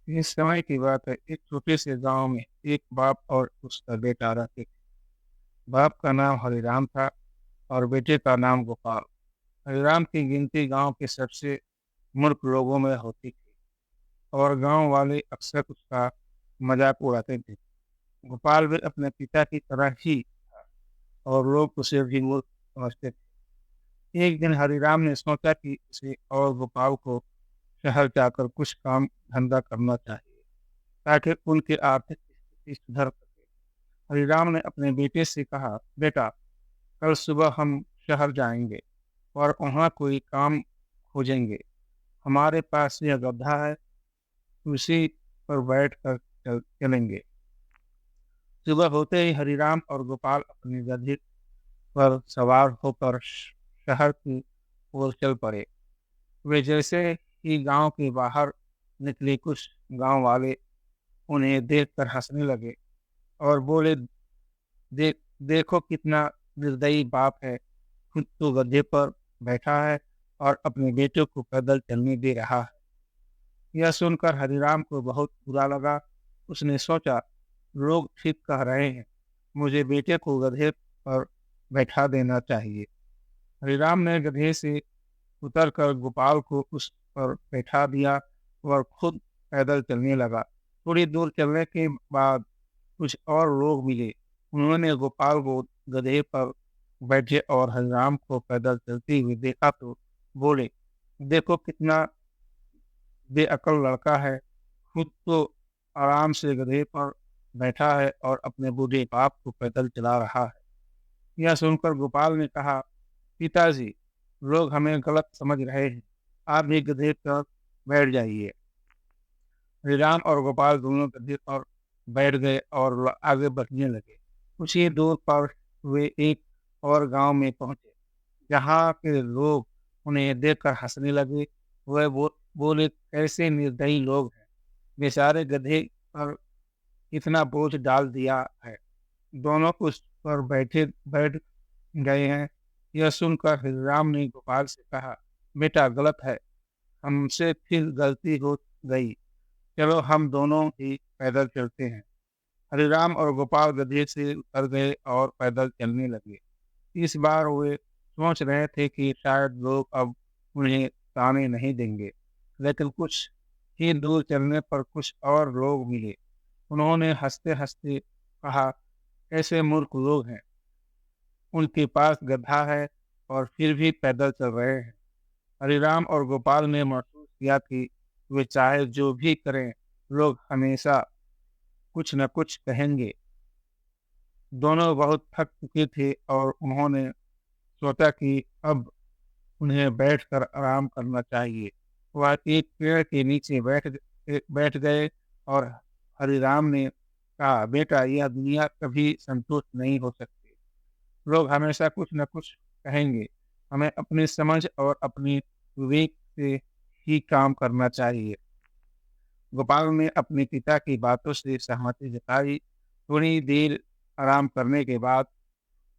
इस समय की बात है। एक छोटे से गांव में एक बाप और उसका बेटा रहते थे। बाप का नाम हरिराम था और बेटे का नाम गोपाल। हरिराम की गिनती गांव के सबसे मूर्ख लोगों में होती थी और गांव वाले अक्सर उसका मजाक उड़ाते थे। गोपाल भी अपने पिता की तरह ही था और लोग उसे भी मूर्ख समझते थे। एक दिन हरिराम ने सोचा कि उसे और गोपाल को शहर जाकर कुछ काम धंधा करना चाहिए ताकि उनकी आर्थिक स्थिति सुधर सके। हरिराम ने अपने बेटे से कहा, बेटा, कल सुबह हम शहर जाएंगे और वहाँ कोई काम खोजेंगे। हमारे पास यह गड्ढा है, उसी पर बैठ कर चलेंगे। सुबह होते ही हरिराम और गोपाल अपने गधे पर सवार होकर शहर की ओर चल पड़े। वे जैसे ही गांव के बाहर निकले, कुछ गांव वाले उन्हें देखकर हंसने लगे और बोले, देखो कितना निर्दयी बाप है, खुद तो गधे पर बैठा है और अपने बेटे को पैदल चलने दे रहा है। यह सुनकर हरिराम को बहुत बुरा लगा। उसने सोचा, लोग ठीक कह रहे हैं, मुझे बेटे को गधे पर बैठा देना चाहिए। हरिराम ने गधे से उतरकर गोपाल को उस पर बैठा दिया और खुद पैदल चलने लगा। थोड़ी दूर चलने के बाद कुछ और लोग मिले। उन्होंने गोपाल को गधे पर बैठे और हरिराम को पैदल चलते हुए देखा तो बोले, देखो कितना बेअकल लड़का है, खुद तो आराम से गधे पर बैठा है और अपने बूढ़े बाप को पैदल चला रहा है। यह सुनकर गोपाल ने कहा, पिताजी, लोग हमें गलत समझ रहे हैं, आप भी गधे पर बैठ जाइए। हरिराम और गोपाल दोनों गधे पर बैठ गए और आगे बढ़ने लगे। कुछ ही दूर पर वे एक और गांव में पहुंचे, जहाँ के लोग उन्हें देखकर हंसने लगे। वह बोले, कैसे निर्दयी लोग हैं, बेचारे गधे पर इतना बोझ डाल दिया है, दोनों उस पर बैठ गए हैं। यह सुनकर हरिराम ने गोपाल से कहा, बेटा, गलत है, हमसे फिर गलती हो गई, चलो हम दोनों ही पैदल चलते हैं। हरिराम और गोपाल गधे से उतर गए और पैदल चलने लगे। इस बार वे सोच रहे थे कि शायद लोग अब उन्हें ताने नहीं देंगे, लेकिन कुछ ही दूर चलने पर कुछ और लोग मिले। उन्होंने हंसते हंसते कहा, ऐसे मूर्ख लोग हैं, उनके पास गधा है और फिर भी पैदल चल रहे हैं। हरिराम और गोपाल ने महसूस किया कि वे चाहे जो भी करें, लोग हमेशा कुछ न कुछ कहेंगे। दोनों बहुत थक चुके थे और उन्होंने सोचा कि अब उन्हें बैठकर आराम करना चाहिए। वह एक पेड़ के नीचे बैठ गए और हरिराम ने कहा, बेटा, यह दुनिया कभी संतुष्ट नहीं हो सकती, लोग हमेशा कुछ न कुछ कहेंगे। हमें अपनी समझ और अपनी विवेक से ही काम करना चाहिए। गोपाल ने अपने पिता की बातों से सहमति जताई। थोड़ी देर आराम करने के बाद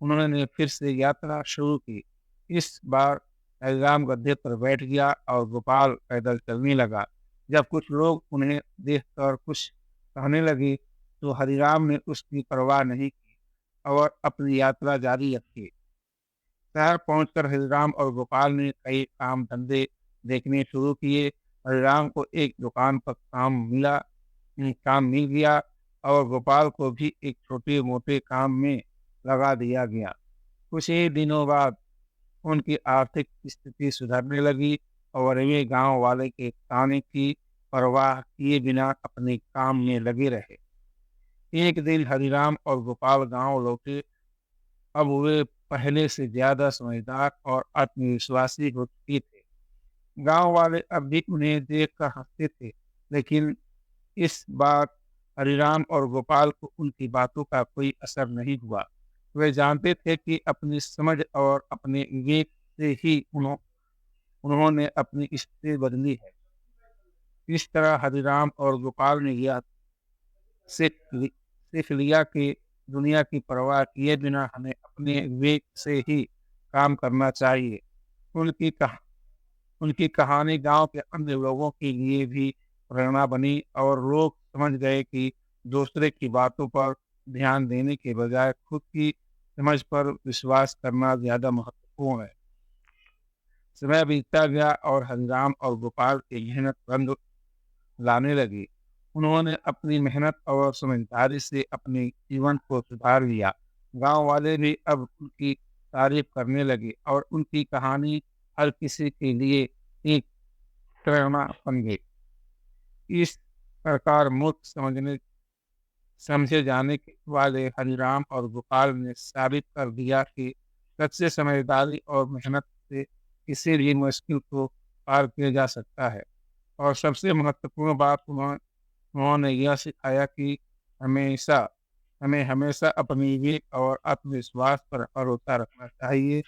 उन्होंने फिर से यात्रा शुरू की। इस बार हरिराम गद्दे पर बैठ गया और गोपाल पैदल चलने लगा। जब कुछ लोग उन्हें देखकर कुछ कहने लगे, तो हरिराम ने उसकी परवाह नहीं की और अपनी यात्रा जारी रखी। शहर पहुंचकर हरिराम और गोपाल ने कई काम धंधे देखने शुरू किए। हरिराम को एक दुकान पर काम मिल गया और गोपाल को भी एक छोटे मोटे काम में लगा दिया गया। कुछ ही दिनों बाद उनकी आर्थिक स्थिति सुधरने लगी और वे गांव वाले के ताने की परवाह किए बिना अपने काम में लगे रहे। एक दिन हरिराम और गोपाल गांव लौटे। अब वे पहले से ज्यादा समझदार और आत्मविश्वासी हो चुके थे। गांव वाले अब भी उन्हें देखकर हंसते थे, लेकिन इस बार हरिराम और गोपाल को उनकी बातों का कोई असर नहीं हुआ। वे जानते थे कि अपनी समझ और अपने विवेक से ही उन्होंने अपनी स्थिति बदली है। इस तरह हरिराम और गोपाल ने यह सीख लिया कि दुनिया की परवाह किए बिना हमें अपने विवेक से ही काम करना चाहिए। उनकी कहा उनकी कहानी गांव के अन्य लोगों के लिए भी प्रेरणा बनी और लोग समझ गए कि दूसरे की बातों पर ध्यान देने के बजाय खुद की समझ पर विश्वास करना ज़्यादा महत्वपूर्ण है। समय बीतता गया और हरिराम और गोपाल की मेहनत रंग लाने लगी। उन्होंने अपनी मेहनत और समझदारी से अपने जीवन को सुधार लिया। गांव वाले भी अब उनकी तारीफ करने लगे और उनकी कहानी हर किसी के लिए एक प्रेरणा बन गई। इस प्रकार मूर्ख समझे जाने वाले हरिराम और गोपाल ने साबित कर दिया कि सच्चे समझदारी और मेहनत से किसी भी मुश्किल को पार किया जा सकता है। और सबसे महत्वपूर्ण बात उन्होंने यह सिखाया कि हमेशा हमें हमेशा अपनी विवेक और आत्मविश्वास पर भरोसा रखना चाहिए